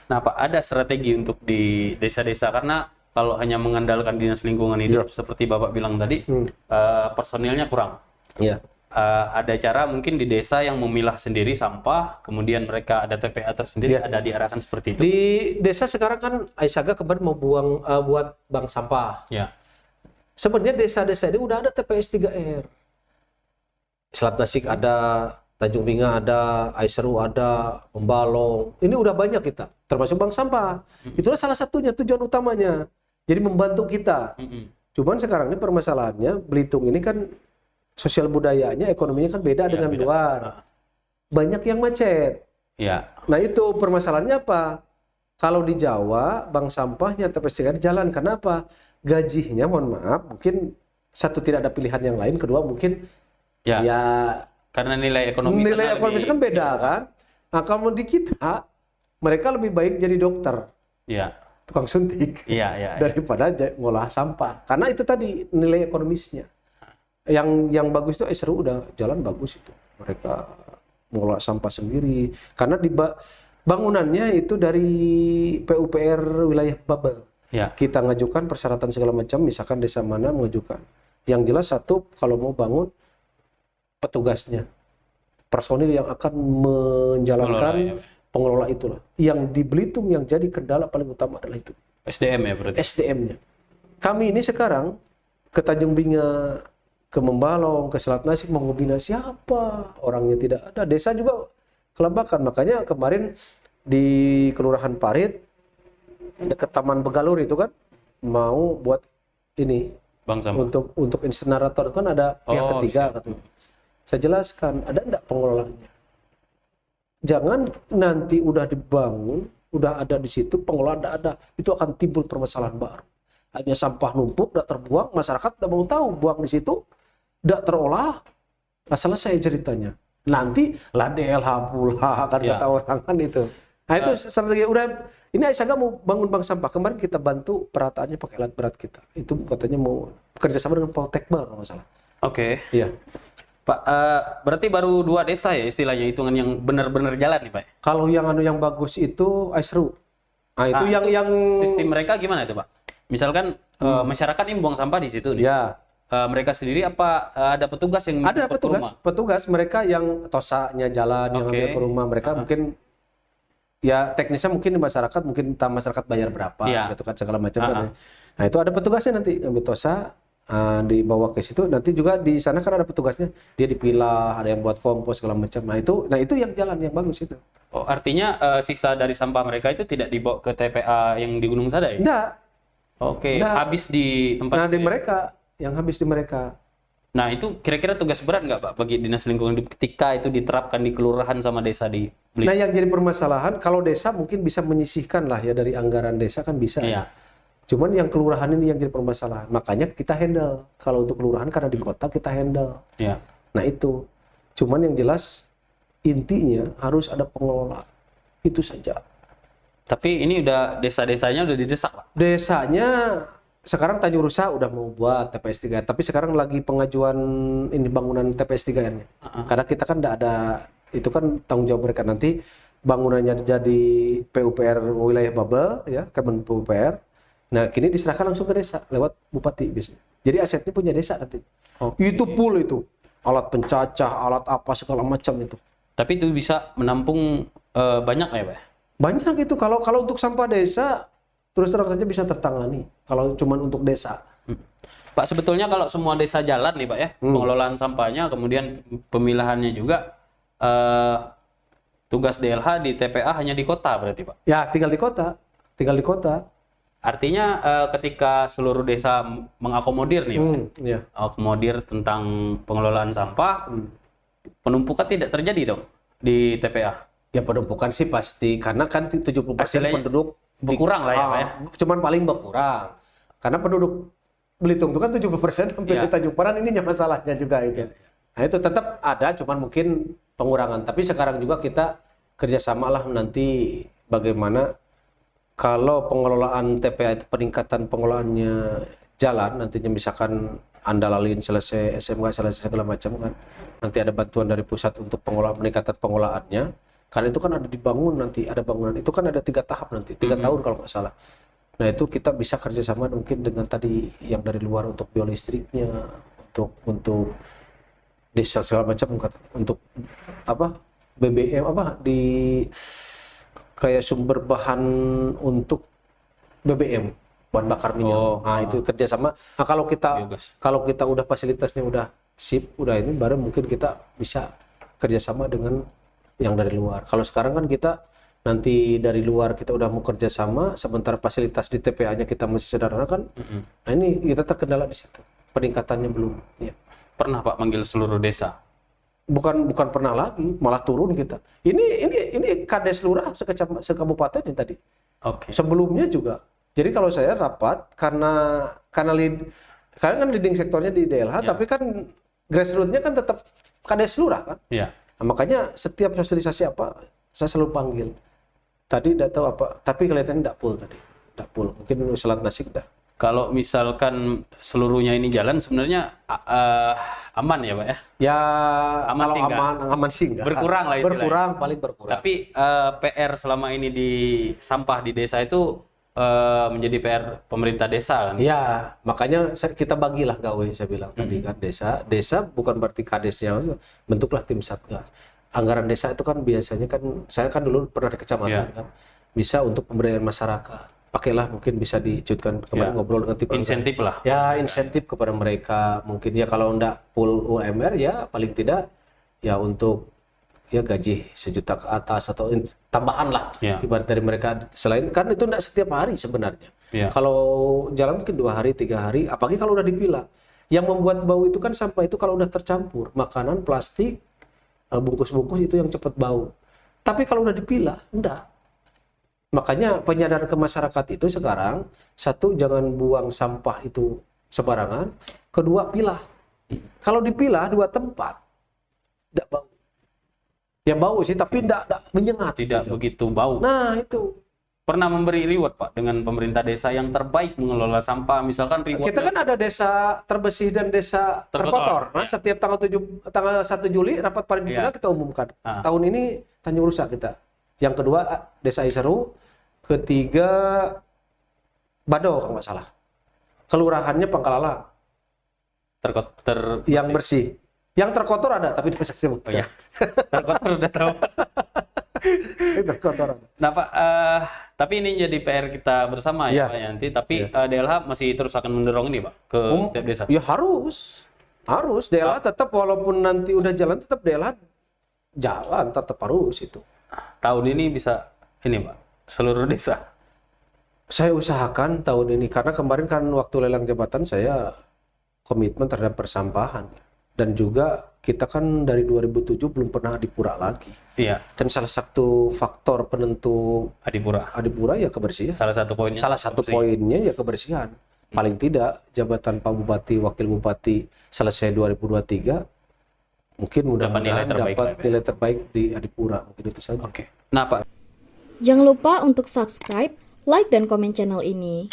Nah, Pak, ada strategi untuk di desa-desa karena kalau hanya mengandalkan dinas lingkungan hidup seperti Bapak bilang tadi, personilnya kurang. Iya. Ada cara mungkin di desa yang memilah sendiri sampah, kemudian mereka ada TPA tersendiri, ada diarahkan seperti itu. Di desa sekarang kan Aisaga kemarin mau buat bank sampah. Ya. Sebenarnya desa-desa ini udah ada TPS 3R. Selat Nasik ada, Tanjung Binga ada, Aiseru ada, Pembalong. Ini udah banyak kita, termasuk bank sampah. Itulah salah satunya tujuan utamanya. Jadi membantu kita. Cuman sekarang ini permasalahannya Belitung ini kan sosial budayanya, ekonominya kan beda dengan beda. luar. Banyak yang macet. Ya. Nah itu permasalahannya apa? Kalau di Jawa, bank sampahnya TPS 3R jalan. Kenapa? Gajinya, mohon maaf, mungkin satu tidak ada pilihan yang lain, kedua mungkin ya karena nilai ekonomis kan beda kan. Nah kalau di kita, mereka lebih baik jadi dokter, tukang suntik, daripada ngolah sampah. Karena itu tadi nilai ekonomisnya. Yang bagus itu seru, udah jalan bagus itu. Mereka mengolah sampah sendiri. Karena di bangunannya itu dari PUPR wilayah Babel. Kita ngajukan persyaratan segala macam, misalkan desa mana mengajukan. Yang jelas satu, kalau mau bangun, petugasnya, personil yang akan menjalankan pengelola itulah. Yang di Belitung yang jadi kendala paling utama adalah itu. SDM ya berarti? SDM-nya. Kami ini sekarang ke Tanjung Binga, ke Membalong, ke Selat Nasik mau membina siapa? Orangnya tidak ada. Desa juga kelembakan. Makanya kemarin di Kelurahan Parit, dekat Taman Begalur itu kan, mau buat ini bank sampah. Untuk insinerator itu kan ada pihak ketiga katanya. Saya jelaskan, ada enggak pengelolanya? Jangan nanti udah dibangun, udah ada di situ, pengelola enggak ada. Itu akan timbul permasalahan baru. Hanya sampah numpuk, enggak terbuang, masyarakat enggak mau tahu, buang di situ, enggak terolah. Nah, selesai ceritanya. Nanti lah DLH pula, kan kata orang kan itu. Nah itu strategi udah. Ini Aisaga mau bangun bank sampah. Kemarin kita bantu perataannya pakai alat berat kita. Itu katanya mau kerjasama dengan Poltekbal kalau nggak salah. Oke. Iya. Pak, berarti baru 2 desa ya istilahnya, hitungan yang benar-benar jalan nih Pak? Kalau yang bagus itu Aiseru. Nah itu yang sistem mereka gimana itu Pak? Misalkan masyarakat ini buang sampah di situ nih. Ya. Mereka sendiri apa ada petugas yang ada petugas mereka yang tosanya jalan yang ambil ke rumah mereka mungkin. Ya teknisnya mungkin di masyarakat, mungkin masyarakat bayar berapa gitu kan segala macam kan. Nah itu ada petugasnya nanti ambil tosa, dibawa ke situ. Nanti juga di sana kan ada petugasnya, dia dipilah, ada yang buat kompos segala macam. Nah itu yang jalan yang bagus itu. Oh artinya sisa dari sampah mereka itu tidak dibawa ke TPA yang di Gunung Sadai? Enggak. Oke. Habis di tempat. Nah di mereka, yang habis di mereka. Nah itu kira-kira tugas berat nggak Pak bagi Dinas Lingkungan Hidup ketika itu diterapkan di kelurahan sama desa di Belitung? Nah yang jadi permasalahan, kalau desa mungkin bisa menyisihkan lah ya dari anggaran desa kan bisa. Iya. Cuman yang kelurahan ini yang jadi permasalahan. Makanya kita handle. Kalau untuk kelurahan karena di kota kita handle. Iya. Nah itu. Cuman yang jelas intinya harus ada pengelola. Itu saja. Tapi ini udah desa-desanya udah didesak Pak? Desanya sekarang Tanjung Rusa udah mau buat TPS 3R, tapi sekarang lagi pengajuan ini bangunan TPS 3R-nya. Karena kita kan enggak ada, itu kan tanggung jawab mereka nanti bangunannya jadi PUPR wilayah Babel ya, Kemen PUPR. Nah, kini diserahkan langsung ke desa lewat bupati biasanya. Jadi asetnya punya desa nanti. Itu full itu. Alat pencacah, alat apa segala macam itu. Tapi itu bisa menampung banyak ya, Pak? Banyak itu kalau untuk sampah desa terus terang saja bisa tertangani kalau cuma untuk desa. Pak, sebetulnya kalau semua desa jalan nih Pak ya, pengelolaan sampahnya, kemudian pemilahannya juga, tugas DLH di TPA hanya di kota berarti Pak? Ya, tinggal di kota. Artinya ketika seluruh desa mengakomodir nih Pak, akomodir tentang pengelolaan sampah, penumpukan tidak terjadi dong di TPA? Ya penumpukan sih pasti, karena kan 70% penduduk berkurang lah ya Pak ya? Cuman paling berkurang. Karena penduduk Belitung itu kan 70% hampir di Tanjung Peran, ini masalahnya juga itu. Nah itu tetap ada, cuman mungkin pengurangan. Tapi sekarang juga kita kerjasama lah nanti bagaimana kalau pengelolaan TPA itu peningkatan pengelolaannya jalan, nantinya misalkan Andalalin selesai, SMK selesai segala macam kan. Nanti ada bantuan dari pusat untuk peningkatan pengelolaannya. Karena itu kan ada dibangun nanti, ada bangunan itu kan ada 3 tahap nanti, 3 tahun kalau nggak salah. Nah itu kita bisa kerjasama mungkin dengan tadi yang dari luar untuk biolistriknya, untuk desa segala macam, untuk apa BBM apa di kayak sumber bahan untuk BBM, bahan bakar minyak. Nah itu kerjasama. Nah kalau kita udah fasilitasnya udah sip, udah ini baru mungkin kita bisa kerjasama dengan yang dari luar. Kalau sekarang kan kita nanti dari luar kita udah mau kerjasama, sementara fasilitas di TPA-nya kita masih sederhana kan. Nah ini kita terkendala di situ. Peningkatannya belum. Ya. Pernah Pak manggil seluruh desa? Bukan pernah lagi, malah turun kita. Ini kades lurah sekabupaten ini tadi. Oke. Sebelumnya juga. Jadi kalau saya rapat karena kan leading sektornya di DLH, tapi kan grassroots-nya kan tetap kades lurah kan. Iya. Nah, makanya setiap sosialisasi apa saya selalu panggil. Tadi tidak tahu apa, tapi kelihatannya tidak full tadi. Tidak full. Mungkin selat nasi dah. Kalau misalkan seluruhnya ini jalan sebenarnya aman ya Pak ya? Ya aman kalau sih aman sih enggak. Berkurang lah istilahnya. Paling berkurang. Tapi PR selama ini di sampah di desa itu menjadi PR pemerintah desa kan? Ya, makanya kita bagilah gawe saya bilang tadi kan desa bukan berarti kadesnya, bentuklah tim satgas. Anggaran desa itu kan biasanya kan saya kan dulu pernah di kecamatan kan, bisa untuk pemberdayaan masyarakat. Pakailah mungkin bisa dicuitkan kemarin ngobrol dengan tim insentif lah. Ya insentif kepada mereka mungkin ya kalau enggak full UMR ya paling tidak ya untuk ya gaji 1 juta ke atas atau tambahan lah ibarat dari mereka, selain kan itu enggak setiap hari sebenarnya. Kalau jalan mungkin 2 hari 3 hari, apalagi kalau udah dipilah. Yang membuat bau itu kan sampah itu kalau udah tercampur makanan, plastik, bungkus-bungkus itu yang cepat bau. Tapi kalau udah dipilah enggak. Makanya penyadaran ke masyarakat itu sekarang, 1 jangan buang sampah itu sembarangan, 2 pilah. Kalau dipilah 2 tempat enggak bau. Ya bau sih, tapi tidak menyengat. Tidak gitu. Begitu bau. Nah itu. Pernah memberi reward Pak dengan pemerintah desa yang terbaik mengelola sampah, misalkan reward. Kita kan ada desa terbersih dan desa terkotor. Nah, setiap tanggal 1 Juli rapat paripurna kita umumkan. Tahun ini Tanjung Rusak kita. Yang kedua Desa Iseru, ketiga Bado kalau nggak salah. Kelurahannya Pangkalalang. Yang bersih. Yang terkotor ada, tapi tidak saya sebut. Oh iya. Terkotor udah tahu. Terkotor ada. Nah Pak, tapi ini jadi PR kita bersama ya Pak Yanti. Tapi DLH masih terus akan mendorong ini Pak ke setiap desa. Ya harus. DLH tetap walaupun nanti udah jalan, tetap DLH jalan, tetap harus itu. Tahun ini bisa ini Pak, seluruh desa. Saya usahakan tahun ini karena kemarin kan waktu lelang jabatan saya komitmen terhadap persampahan. Dan juga kita kan dari 2007 belum pernah adipura lagi. Iya. Dan salah satu faktor penentu adipura ya kebersihan. Salah satu poinnya ya kebersihan. Paling tidak jabatan Pak Bupati, Wakil Bupati selesai 2023, mungkin mudah-mudahan dapat nilai terbaik di adipura. Mungkin itu saja. Oke. Nah Pak. Jangan lupa untuk subscribe, like, dan komen channel ini.